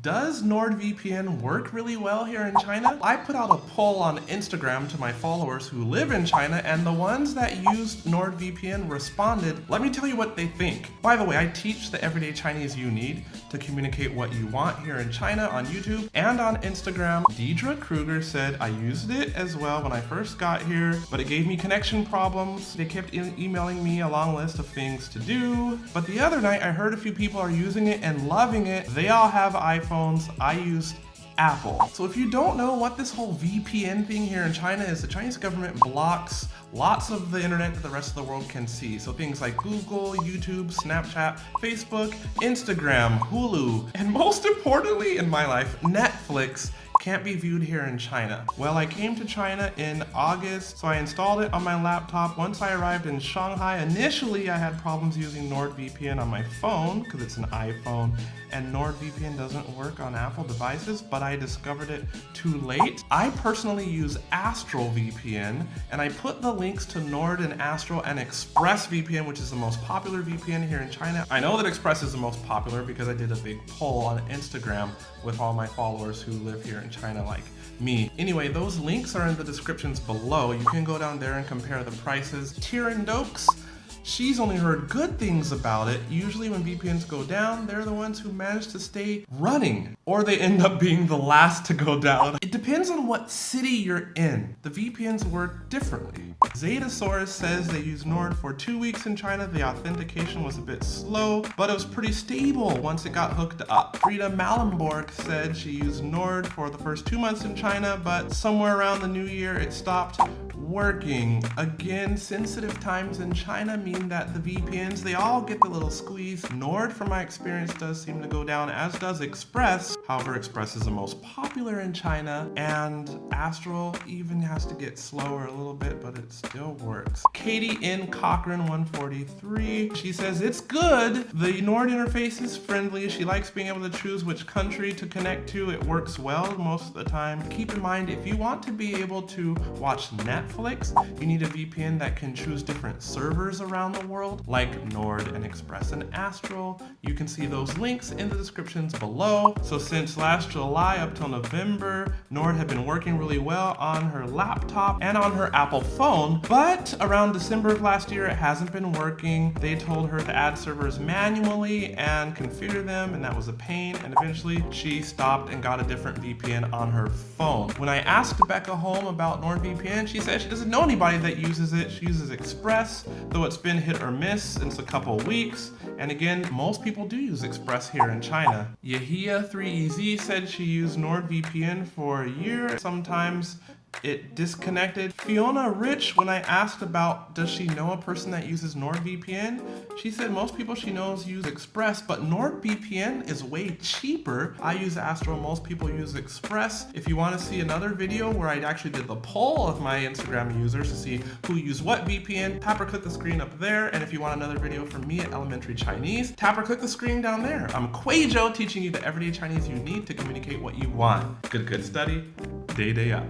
Does NordVPN work really well here in China? I put out a poll on Instagram to my followers who live in China, and the ones that used NordVPN responded. Let me tell you what they think. By the way, I teach the everyday Chinese you need to communicate what you want here in China on YouTube and on Instagram. Deidre Kruger said, I used it as well when I first got here, but it gave me connection problems. They kept emailing me a long list of things to do. But the other night I heard a few people are using it and loving it. They all have iPhones. I used Apple. So if you don't know what this whole VPN thing here in China is, the Chinese government blocks lots of the internet that the rest of the world can see. So things like Google, YouTube, Snapchat, Facebook, Instagram, Hulu, and most importantly in my life, Netflix can't be viewed here in China. Well, I came to China in August, so I installed it on my laptop. Once I arrived in Shanghai, initially I had problems using NordVPN on my phone because it's an iPhone, and NordVPN doesn't work on Apple devices, but I discovered it too late. I personally use Astrill VPN, and I put the links to Nord and Astrill and ExpressVPN, which is the most popular VPN here in China. I know that Express is the most popular because I did a big poll on Instagram with all my followers who live here in China like me. Anyway, those links are in the descriptions below. You can go down there and compare the prices. Tirandokes, she's only heard good things about it. Usually when VPNs go down, they're the ones who manage to stay running, or they end up being the last to go down. It depends on what city you're in. The VPNs work differently. Zetasaurus says they used Nord for 2 weeks in China. The authentication was a bit slow, but it was pretty stable once it got hooked up. Frida Malenborg said she used Nord for the first 2 months in China, but somewhere around the new year it stopped working. Again, sensitive times in China mean that the VPNs, they all get the little squeeze. Nord, from my experience, does seem to go down, as does Express. However, Express is the most popular in China, and Astrill even has to get slower a little bit, but it still works. Katie N. Cochran 143, she says it's good. The Nord interface is friendly. She likes being able to choose which country to connect to. It works well most of the time. Keep in mind, if you want to be able to watch Netflix, you need a VPN that can choose different servers around the world, like Nord and Express and Astrill. You can see those links in the descriptions below. So since last July up till November, Nord had been working really well on her laptop and on her Apple phone, but around December of last year, it hasn't been working. They told her to add servers manually and configure them, and that was a pain, and eventually she stopped and got a different VPN on her phone. When I asked Becca Holm about NordVPN, she said she doesn't know anybody that uses it. She uses Express, though it's been hit or miss since a couple weeks. And again, most people do use Express here in China. Yahia3EZ said she used NordVPN for a year. Sometimes it disconnected. Fiona Rich, when I asked about does she know a person that uses NordVPN, she said most people she knows use Express, but NordVPN is way cheaper. I use Astrill, most people use Express. If you want to see another video where I actually did the poll of my Instagram users to see who use what VPN, tap or click the screen up there. And if you want another video from me at Elementary Chinese, tap or click the screen down there. I'm Kwadwo, teaching you the everyday Chinese you need to communicate what you want. Good study, day up.